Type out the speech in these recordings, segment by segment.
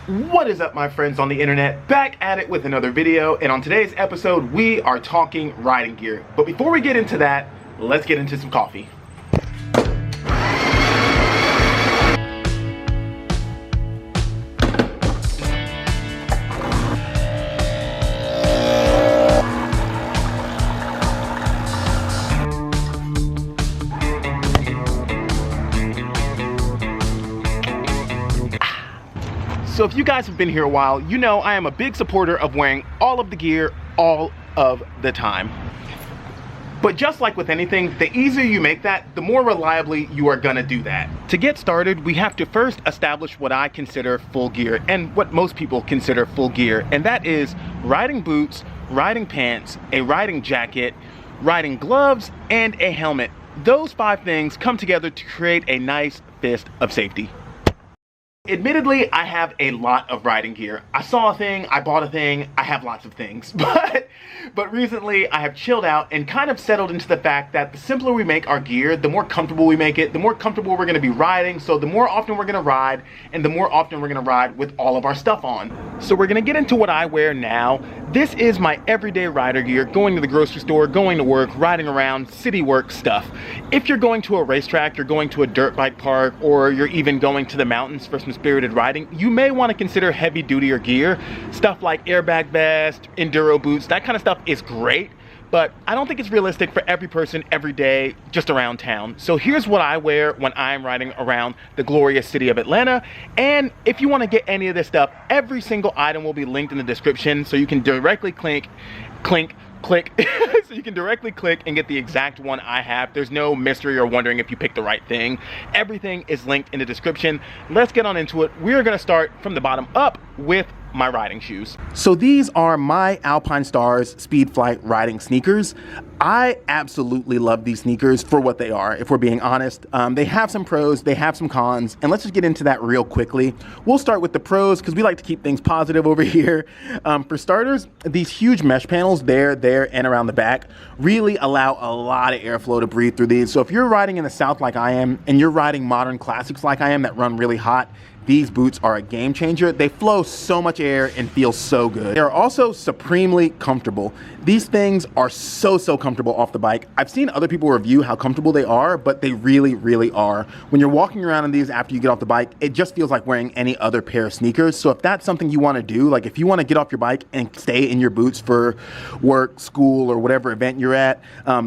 What is up, my friends on the internet? Back at it with another video, and on today's episode we are talking riding gear. But before we get into that, let's get into some coffee. So if you guys have been here a while, you know I am a big supporter of wearing all of the gear all of the time. But just like with anything, the easier you make that, the more reliably you are gonna do that. To get started, we have to first establish what I consider full gear and what most people consider full gear, and that is riding boots, riding pants, a riding jacket, riding gloves, and a helmet. Those 5 things come together to create a nice fist of safety. Admittedly, I have a lot of riding gear. I saw a thing, I bought a thing, I have lots of things. But recently I have chilled out and kind of settled into the fact that the simpler we make our gear, the more comfortable we make it, the more comfortable we're gonna be riding, so the more often we're gonna ride, and the more often we're gonna ride with all of our stuff on. So we're gonna get into what I wear now. This is my everyday rider gear, going to the grocery store, going to work, riding around, city work stuff. If you're going to a racetrack, you're going to a dirt bike park, or you're even going to the mountains for some spirited riding, you may want to consider heavy duty gear. Stuff like airbag vest, enduro boots, that kind of stuff is great, but I don't think it's realistic for every person every day just around town. So here's what I wear when I'm riding around the glorious city of Atlanta. And if you want to get any of this stuff, every single item will be linked in the description, so you can directly click so you can directly click and get the exact one I have. There's no mystery or wondering if you picked the right thing. Everything is linked in the description. Let's get on into it. We're gonna start from the bottom up with my riding shoes. So these are my alpinestars Speed Flight riding sneakers. I absolutely love these sneakers for what they are, if we're being honest. They have some pros, they have some cons, and let's just get into that real quickly. We'll start with the pros because we like to keep things positive over here. For starters, these huge mesh panels there, and around the back really allow a lot of airflow to breathe through these. So if you're riding in the South like I am, and you're riding modern classics like I am that run really hot, these boots are a game changer. They flow so much air and feel so good. They're also supremely comfortable. These things are so comfortable off the bike. I've seen other people review how comfortable they are, but they really are. When you're walking around in these after you get off the bike, it just feels like wearing any other pair of sneakers. So if that's something you want to do, like if you want to get off your bike and stay in your boots for work, school, or whatever event you're at,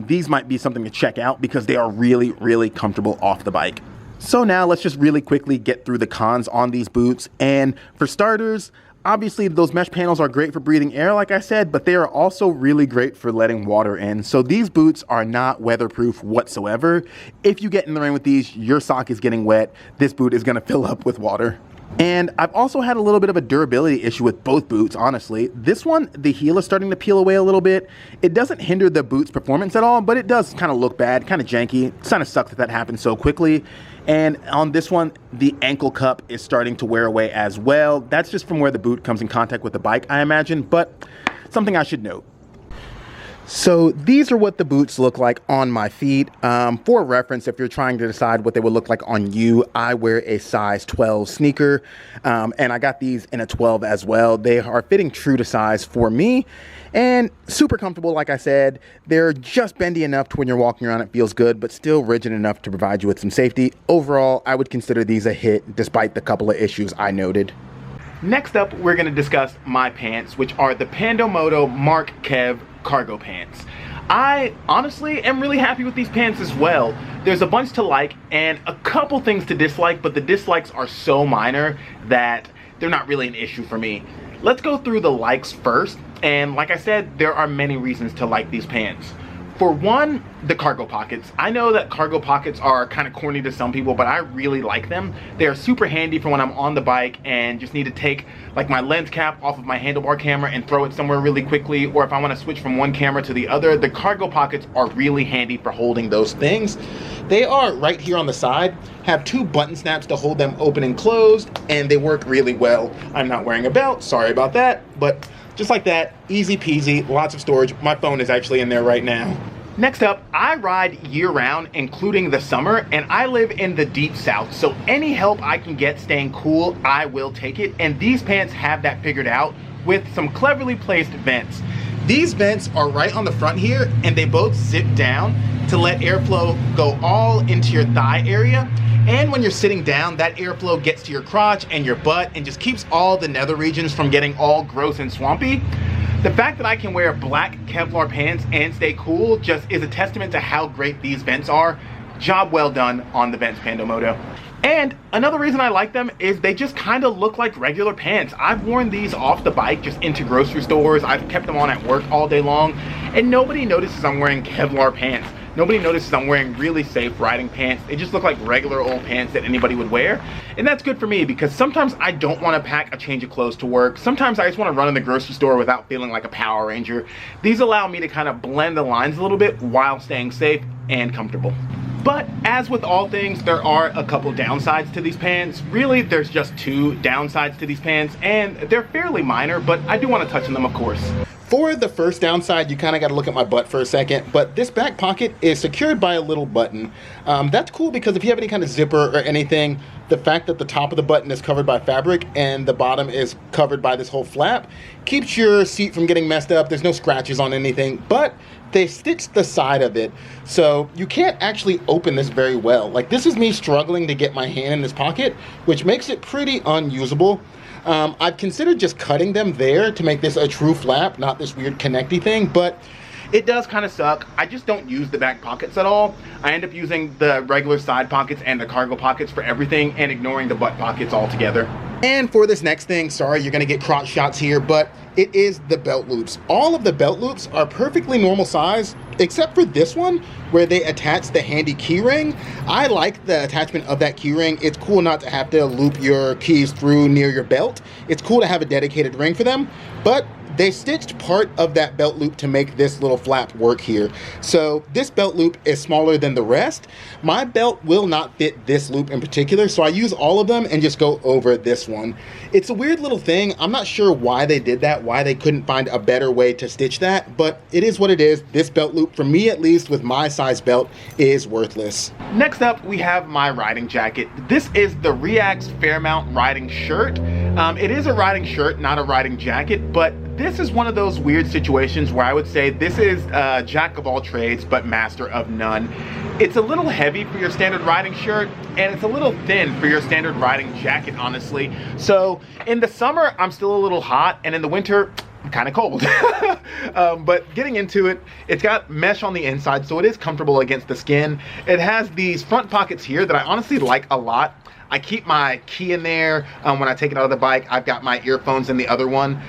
these might be something to check out because they are really comfortable off the bike. So now let's just really quickly get through the cons on these boots. And for starters, obviously those mesh panels are great for breathing air, like I said, but they are also really great for letting water in. So these boots are not weatherproof whatsoever. If you get in the rain with these, your sock is getting wet. This boot is gonna fill up with water. And I've also had a little bit of a durability issue with both boots, honestly. This one, the heel is starting to peel away a little bit. It doesn't hinder the boot's performance at all, but it does kind of look bad, kind of janky. It kind of sucks that happens so quickly. And on this one, the ankle cup is starting to wear away as well. That's just from where the boot comes in contact with the bike, I imagine, but something I should note. So these are what the boots look like on my feet. For reference, if you're trying to decide what they would look like on you, I wear a size 12 sneaker, and I got these in a 12 as well. They are fitting true to size for me and super comfortable. Like I said, they're just bendy enough to when you're walking around it feels good, but still rigid enough to provide you with some safety. Overall, I would consider these a hit despite the couple of issues I noted. Next up, we're going to discuss my pants, which are the Pandomoto Mark Kev cargo pants. I honestly am really happy with these pants as well. There's a bunch to like and a couple things to dislike, but the dislikes are so minor that they're not really an issue for me. Let's go through the likes first, and like I said, there are many reasons to like these pants. For one, the cargo pockets. I know that cargo pockets are kind of corny to some people, but I really like them. They're super handy for when I'm on the bike and just need to take like my lens cap off of my handlebar camera and throw it somewhere really quickly, or if I want to switch from one camera to the other. The cargo pockets are really handy for holding those things. They are right here on the side, have 2 button snaps to hold them open and closed, and they work really well. I'm not wearing a belt, sorry about that, but just like that, easy peasy, lots of storage. My phone is actually in there right now. Next up, I ride year-round, including the summer, and I live in the deep south, so any help I can get staying cool, I will take it, and these pants have that figured out with some cleverly placed vents. These vents are right on the front here, and they both zip down to let airflow go all into your thigh area, and when you're sitting down, that airflow gets to your crotch and your butt and just keeps all the nether regions from getting all gross and swampy. The fact that I can wear black Kevlar pants and stay cool just is a testament to how great these vents are. Job well done on the vents, Pandomoto. And another reason I like them is they just kind of look like regular pants. I've worn these off the bike just into grocery stores. I've kept them on at work all day long, and nobody notices I'm wearing Kevlar pants. Nobody notices I'm wearing really safe riding pants. They just look like regular old pants that anybody would wear. And that's good for me because sometimes I don't want to pack a change of clothes to work. Sometimes I just want to run in the grocery store without feeling like a Power Ranger. These allow me to kind of blend the lines a little bit while staying safe and comfortable. But as with all things, there are a couple downsides to these pants. Really, there's just two downsides to these pants, and they're fairly minor, but I do want to touch on them, of course. For the first downside, you kind of got to look at my butt for a second, but this back pocket is secured by a little button. That's cool because if you have any kind of zipper or anything, the fact that the top of the button is covered by fabric and the bottom is covered by this whole flap keeps your seat from getting messed up. There's no scratches on anything, but they stitched the side of it, so you can't actually open this very well. Like, this is me struggling to get my hand in this pocket, which makes it pretty unusable. I've considered just cutting them there to make this a true flap, not this weird connecty thing, but it does kind of suck. I just don't use the back pockets at all. I end up using the regular side pockets and the cargo pockets for everything and ignoring the butt pockets altogether. And for this next thing, sorry, you're gonna get crotch shots here, but it is the belt loops. All of the belt loops are perfectly normal size, except for this one, where they attach the handy key ring. I like the attachment of that key ring. It's cool not to have to loop your keys through near your belt. It's cool to have a dedicated ring for them, but they stitched part of that belt loop to make this little flap work here. So this belt loop is smaller than the rest. My belt will not fit this loop in particular, so I use all of them and just go over this one. It's a weird little thing. I'm not sure why they did that, why they couldn't find a better way to stitch that, but it is what it is. This belt loop, for me at least, with my size belt, is worthless. Next up, we have my riding jacket. This is the Reacts Fairmount riding shirt. It is a riding shirt, not a riding jacket, but this is one of those weird situations where I would say this is jack of all trades, but master of none. It's a little heavy for your standard riding shirt, and it's a little thin for your standard riding jacket, honestly. So in the summer, I'm still a little hot, and in the winter, I'm kind of cold. But getting into it, it's got mesh on the inside, so it is comfortable against the skin. It has these front pockets here that I honestly like a lot. I keep my key in there when I take it out of the bike. I've got my earphones in the other one.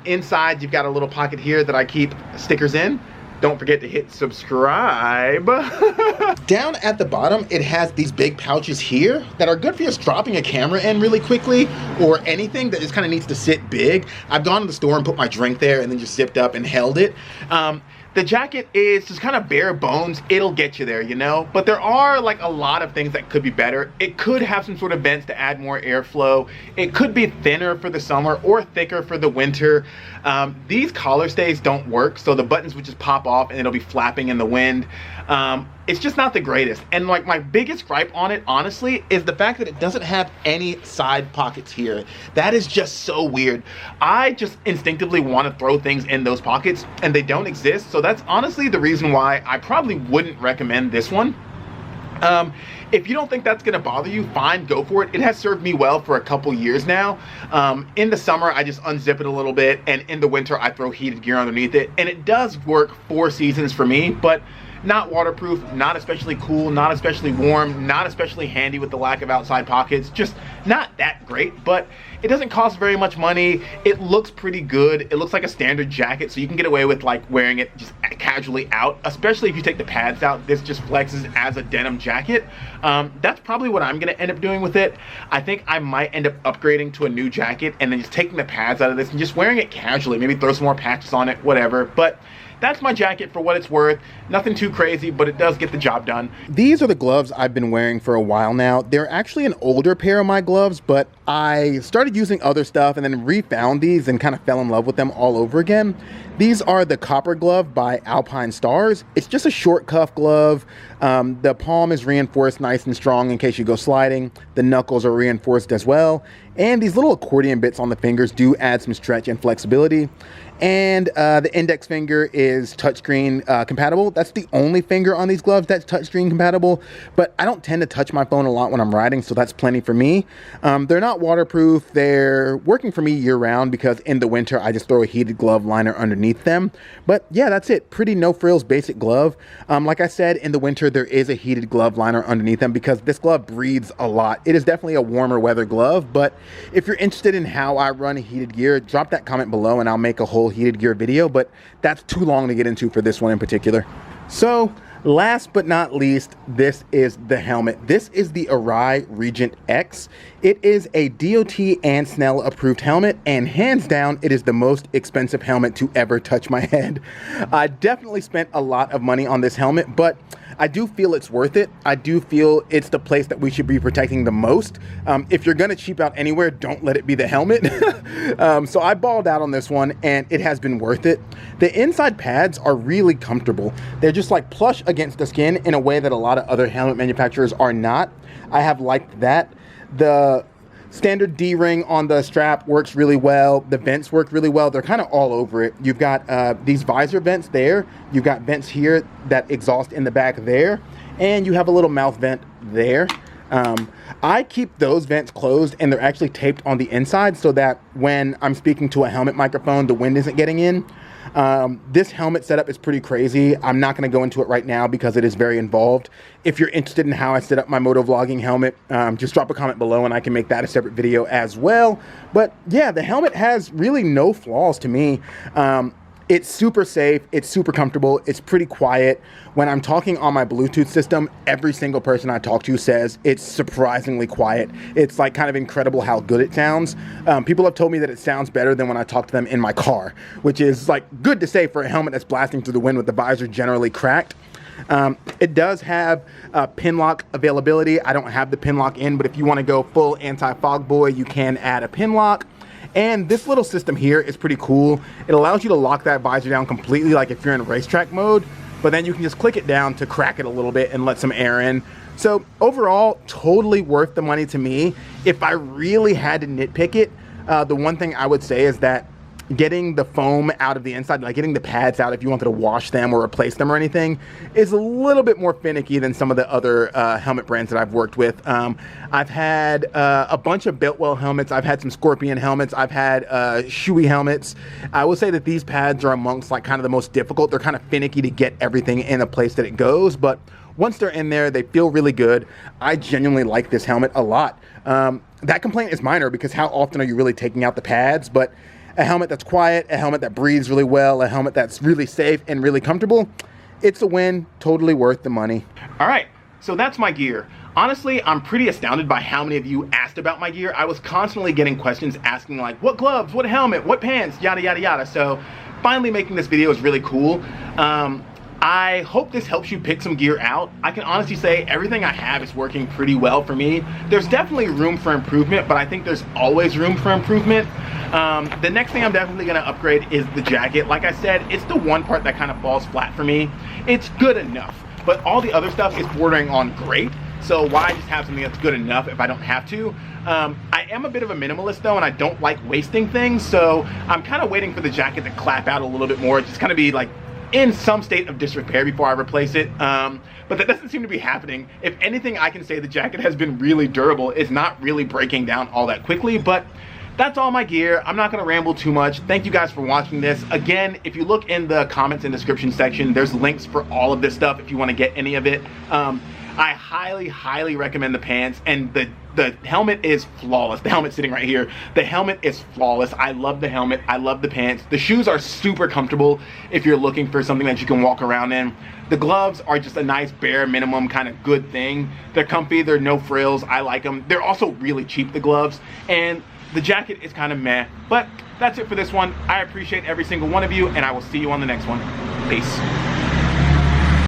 Inside, you've got a little pocket here that I keep stickers in. Don't forget to hit subscribe. Down at the bottom, it has these big pouches here that are good for just dropping a camera in really quickly, or anything that just kind of needs to sit big. I've gone to the store and put my drink there and then just zipped up and held it. The jacket is just kind of bare bones. It'll get you there, you know? But there are like a lot of things that could be better. It could have some sort of vents to add more airflow. It could be thinner for the summer or thicker for the winter. These collar stays don't work, so the buttons would just pop off and it'll be flapping in the wind. It's just not the greatest. And like my biggest gripe on it, honestly, is the fact that it doesn't have any side pockets here. That is just so weird. I just instinctively want to throw things in those pockets and they don't exist. So that's honestly the reason why I probably wouldn't recommend this one. If you don't think that's gonna bother you, fine, go for it. It has served me well for a couple years now. In the summer, I just unzip it a little bit, and in the winter, I throw heated gear underneath it, and it does work 4 seasons for me, but not waterproof, not especially cool, not especially warm, not especially handy with the lack of outside pockets, just not that great, but it doesn't cost very much money. It looks pretty good. It looks like a standard jacket, so you can get away with like wearing it just casually out, especially if you take the pads out. This just flexes as a denim jacket. That's probably what I'm gonna end up doing with it. I think I might end up upgrading to a new jacket and then just taking the pads out of this and just wearing it casually, maybe throw some more patches on it, whatever. But that's my jacket for what it's worth. Nothing too crazy, but it does get the job done. These are the gloves I've been wearing for a while now. They're actually an older pair of my gloves, but I started using other stuff and then refound these and kind of fell in love with them all over again. These are the Copper Glove by Alpinestars. It's just a short cuff glove. The palm is reinforced nice and strong in case you go sliding. The knuckles are reinforced as well. And these little accordion bits on the fingers do add some stretch and flexibility. And the index finger is touchscreen compatible. That's the only finger on these gloves that's touchscreen compatible, but I don't tend to touch my phone a lot when I'm riding, so that's plenty for me. They're not waterproof. They're working for me year round because in the winter I just throw a heated glove liner underneath them. But yeah, that's it. Pretty no frills basic glove. Like I said, in the winter there is a heated glove liner underneath them because this glove breathes a lot. It is definitely a warmer weather glove, but if you're interested in how I run heated gear, drop that comment below and I'll make a whole heated gear video, but that's too long to get into for this one in particular. So last but not least, this is the helmet. This is the Arai Regent X. It is a DOT and Snell approved helmet, and hands down, it is the most expensive helmet to ever touch my head. I definitely spent a lot of money on this helmet, but I do feel it's worth it. I do feel it's the place that we should be protecting the most. If you're gonna cheap out anywhere, don't let it be the helmet. So I balled out on this one and it has been worth it. The inside pads are really comfortable. They're just like plush against the skin in a way that a lot of other helmet manufacturers are not. I have liked that. The standard D-ring on the strap works really well. The vents work really well. They're kind of all over it. You've got these visor vents there. You've got vents here that exhaust in the back there. And you have a little mouth vent there. I keep those vents closed and they're actually taped on the inside so that when I'm speaking to a helmet microphone, the wind isn't getting in. This helmet setup is pretty crazy. I'm not going to go into it right now because it is very involved. If you're interested in how I set up my motovlogging helmet, just drop a comment below and I can make that a separate video as well. But yeah, the helmet has really no flaws to me. It's super safe, it's super comfortable, it's pretty quiet. When I'm talking on my Bluetooth system, every single person I talk to says it's surprisingly quiet. It's like kind of incredible how good it sounds. People have told me that it sounds better than when I talk to them in my car, which is like good to say for a helmet that's blasting through the wind with the visor generally cracked. It does have pin lock availability. I don't have the pin lock in, but if you want to go full anti-fog boy, you can add a pin lock. And this little system here is pretty cool. It allows you to lock that visor down completely, like if you're in racetrack mode, but then you can just click it down to crack it a little bit and let some air in. So overall, totally worth the money to me. If I really had to nitpick it, the one thing I would say is that getting the foam out of the inside, like getting the pads out if you wanted to wash them or replace them or anything, is a little bit more finicky than some of the other helmet brands that I've worked with. I've had a bunch of Biltwell helmets. I've had some Scorpion helmets. I've had Shoei helmets. I will say that these pads are amongst like kind of the most difficult. They're kind of finicky to get everything in a place that it goes, but once they're in there, they feel really good. I genuinely like this helmet a lot. That complaint is minor because how often are you really taking out the pads? But a helmet that's quiet, a helmet that breathes really well, a helmet that's really safe and really comfortable, it's a win, totally worth the money. All right, so that's my gear. Honestly, I'm pretty astounded by how many of you asked about my gear. I was constantly getting questions asking like, what gloves, what helmet, what pants, yada, yada, yada. So finally making this video is really cool. I hope this helps you pick some gear out. I can honestly say everything I have is working pretty well for me. There's definitely room for improvement, but I think there's always room for improvement. The next thing I'm definitely gonna upgrade is the jacket. Like I said, it's the one part that kind of falls flat for me. It's good enough, but all the other stuff is bordering on great. So why just have something that's good enough if I don't have to? I am a bit of a minimalist though, and I don't like wasting things. So I'm kind of waiting for the jacket to clap out a little bit more. Just kind of be like in some state of disrepair before I replace it. But that doesn't seem to be happening. If anything, I can say the jacket has been really durable. It's not really breaking down all that quickly, but that's all my gear. I'm not gonna ramble too much. Thank you guys for watching this. Again, if you look in the comments and description section, there's links for all of this stuff if you wanna get any of it. I highly recommend the pants, and the helmet is flawless. The helmet sitting right here, the helmet is flawless. I love the helmet, I love the pants. The shoes are super comfortable if you're looking for something that you can walk around in. The gloves are just a nice bare minimum kind of good thing. They're comfy, they're no frills, I like them. They're also really cheap, the gloves, and the jacket is kind of meh. But that's it for this one. I appreciate every single one of you, and I will see you on the next one. Peace.